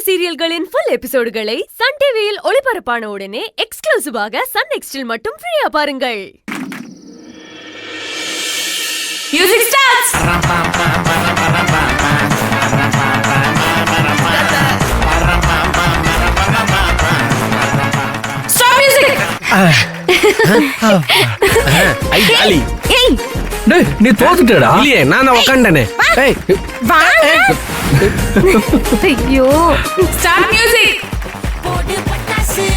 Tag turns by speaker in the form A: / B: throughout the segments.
A: சீரியல்களின் full எபிசோடுகளை Sun டிவியில் ஒளிபரப்பான உடனே எக்ஸ்க்ளூசிவாக சன் நெக்ஸ்டில் மட்டும் ஃப்ரீயா பாருங்கள். Music starts. Stop music.
B: ஐ டாலி.
C: ஏய்
B: டேய் நீ தோத்துட்டடா. இல்லையே நான் உட்கார்ந்தேனே. ஏய்
C: வாங்க. ஐயோ. Start music.
D: போடு பட்டாசு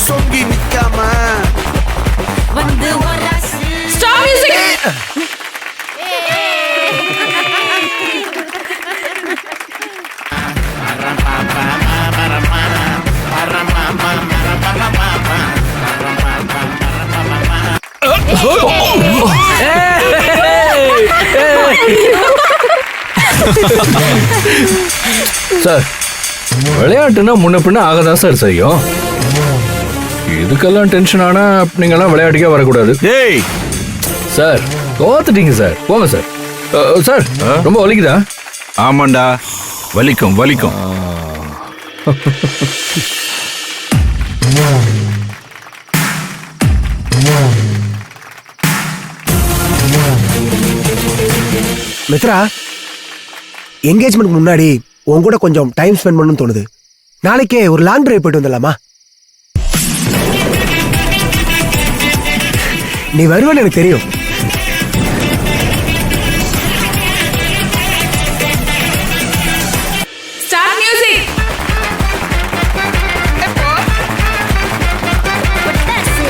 E: சொங்கி நிக்காம
D: வந்து ஒராசு.
C: Stop music.
B: சார் விளையாட்டுன்னா முன்ன பின்ன ஆகதான் சார் செய்யும். இதுக்கெல்லாம் டென்ஷன் ஆனா நீங்கெல்லாம் விளையாட்டுக்கே வரக்கூடாது.
E: டேய்
B: சார் தோத்துட்டீங்க சார், போங்க சார். சார் ரொம்ப வலிக்குதா?
E: ஆமாண்டா வலிக்கும் வலிக்கும்.
F: மித்ரா, என்கேஜ்மெண்ட் முன்னாடி உன் கூட கொஞ்சம் டைம் ஸ்பெண்ட் பண்ணணும்னு தோணுது. நாளைக்கே ஒரு லாங் டிரைவ் போயிட்டு வந்துடலாமா? நீ வருவேன்னு எனக்கு தெரியும்.
C: Start music.
D: பட்டாசு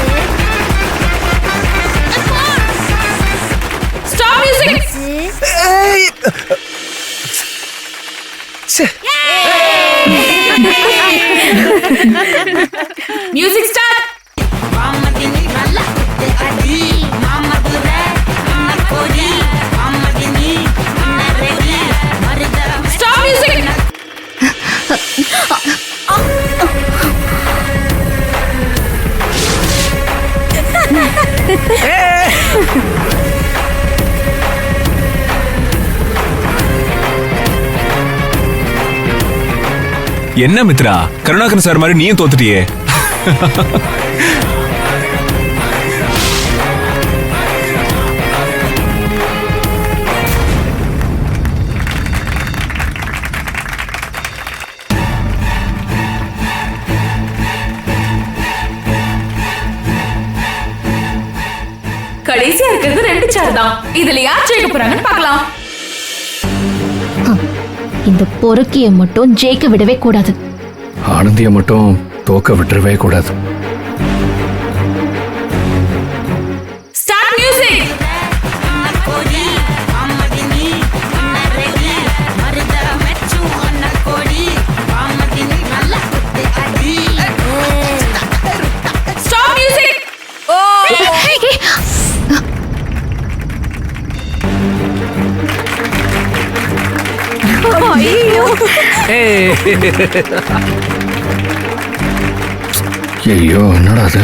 C: Stop music.
F: ஏய்! ச்சே.
C: Music start.
D: மாமதினி நல்லா குத்து அடி மாமதுரை அம்மா கோடி மாமதினி நரடி மருத.
C: Stop music.
G: என்ன மித்ரா, கருணாகரன் சார் மாதிரி நீயும் தோத்துட்டியே.
C: கடைசியா இருக்கிறது 2 சேர் தான். இதுல யார் ஜெயிக்க போறாங்கன்னு பார்க்கலாம்.
H: இந்த பொறுக்கிய மட்டும் ஜெயிக்க விடவே கூடாது.
B: ஆனந்திய மட்டும் தோக்க விட்டுறவே கூடாது.
C: Start music.
D: கோடி மாமதினி நரடி மருத மெச்சு அண்ணா கோடி மாமதினி நல்லா குத்து அடி.
C: Stop music.
B: ஐயோ என்னடா அது?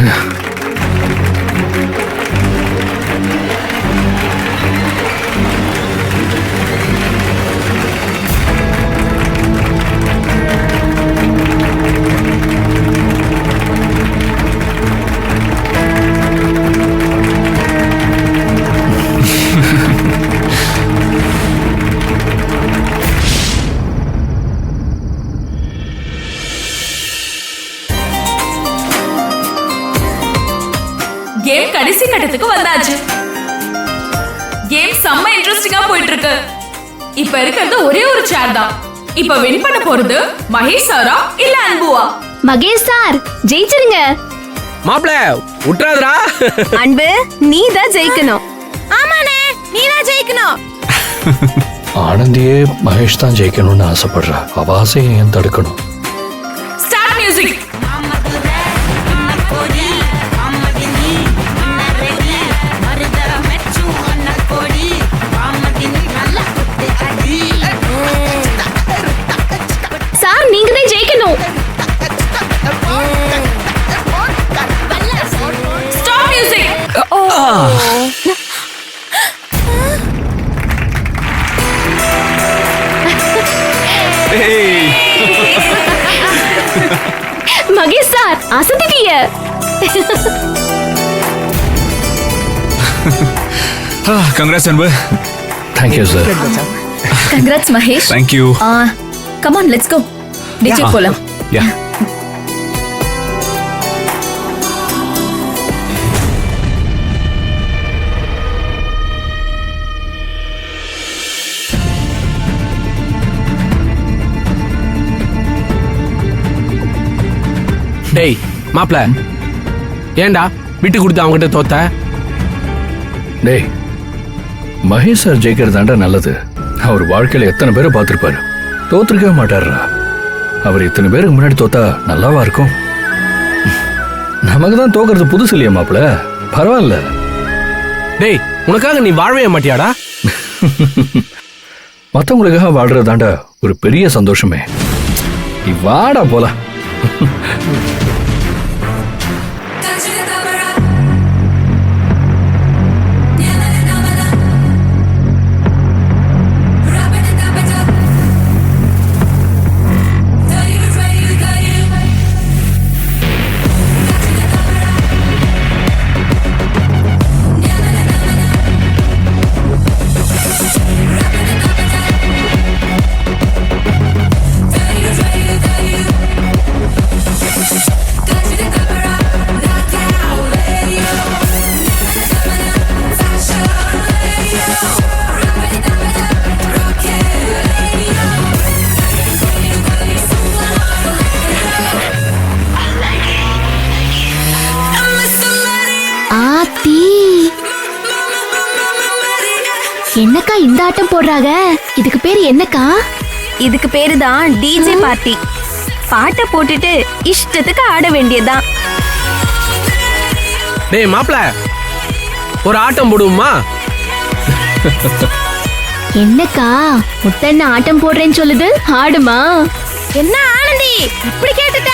C: கேம் கடைசி கட்டத்துக்கு வந்தாச்சு. கேம் செம்ம இன்ட்ரெஸ்டிங்கா போயிட்டு இருக்கு. இப்ப இருக்கிறது ஒரே ஒரு சேர் தான். இப்ப வின் பண்ண போறது மகேஷ் சாரா இல்ல அன்புவா?
H: மகேஷ் சார் ஜெயிச்சிருங்க.
B: மாப்ள உட்றாதடா.
A: அன்பு நீ தான் ஜெயிக்கணும். ஆமாண்ணே நீ தான் ஜெயிக்கணும்.
B: ஆனந்தியே மகேஷ் தான் ஜெயிக்கணும்னு ஆசைப்படுறா. அவ ஆசையை ஏன் தடுக்கணும்?
C: Start music.
D: மாமதுரை அம்மா கோடி மாமதினி நரடி மருத மெச்சு அண்ணா கோடி மாமதினி நல்லா குத்து அடி.
H: சார் நீங்க தான் ஜெயிக்கணும்.
C: Stop music.
G: ஏய்
H: அசத்திட்டிய.
G: Congrats Anbu.
B: Thank you sir.
C: Congrats Mahesh.
G: Thank you.
C: Come on let's go. DJ போலாம்.
G: யா.
I: டேய் மாப்ள, ஏண்டா விட்டு கொடுத்து அவங்ககிட்ட தோத்த?
B: டேய், மகேஷ் சார் ஜெயிக்கிறதாண்டா நல்லது. அவர் வாழ்க்கையில எத்தனை பேரை பார்த்திருப்பாரு, தோத்துருக்கவே மாட்டாருடா. அவர் இத்தனை பேருக்கு முன்னாடி தோத்தா நல்லாவா இருக்கும்? நமக்கு தான் தோக்கிறது புதுசு இல்லையா மாப்பிள? பரவாயில்ல.
I: டேய், உனக்காக நீ வாழவே மாட்டியாடா?
B: மற்றவங்களுக்காக வாழ்றதாண்டா ஒரு பெரிய சந்தோஷமே. நீ வாடா போலாம்.
H: என்னக்கா இந்த ஆட்டம் போடுறாங்க? இதுக்கு பேரு என்னக்கா?
J: இதுக்கு பேரு தான் டிஜே பார்ட்டி. பாட்டை போட்டுட்டு இஷ்டத்துக்கு ஆட வேண்டியதுதான்.
I: டேய் மாப்ள, ஒரு ஆட்டம் போடுவோமா?
H: என்னக்கா முத்தண்ண ஆட்டம் போடுறேன்னு சொல்லுது, ஆடுமா?
J: என்ன ஆனந்தி இப்படி கேட்டுட்ட?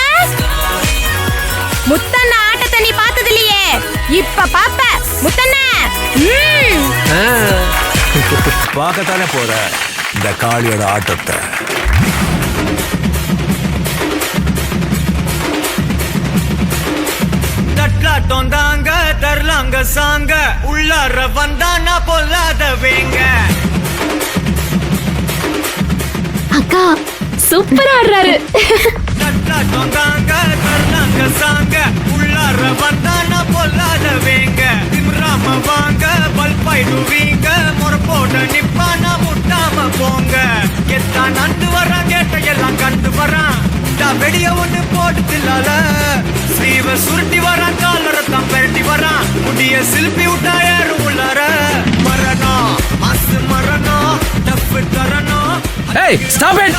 J: முத்தண்ண ஆட்டத்தை நீ பார்த்தது இல்லையே, இப்ப பாப்ப. முத்தண்ண
E: பார்க்கத்தானே போற இந்த காளியோட ஆட்டத்தை.
K: தட்லாட்டம் தாங்க தரலாங்க சாங்க, உள்ளார வந்தானா பொல்லாத வேங்க.
H: அக்கா சூப்பரா ஆடுறாரு.
K: தட்லாட்டம் தாங்க தரலாங்க சாங்க, உள்ளார வந்தானா பொல்லாத வேங்க. திமிராம வாங்க பல்பாயிடுவீங்க, முறப்போட நிப்பானா முட்டாம போங்க. எத்தான் நண்டு வரான் கேட்டையெல்லாம் கண்டு வரான், வெடிய ஒண்ணு போட்டுலால. ஸ்ரீவ சுருட்டி வரான், காலரத்தான் பெரட்டி வரான், முடிய சில்பி விட்டா ஏறு உள்ளார. மரணம் அசு மரணம் டப்பு தரணும்.
I: ஏய் ஸ்டாப் இட்.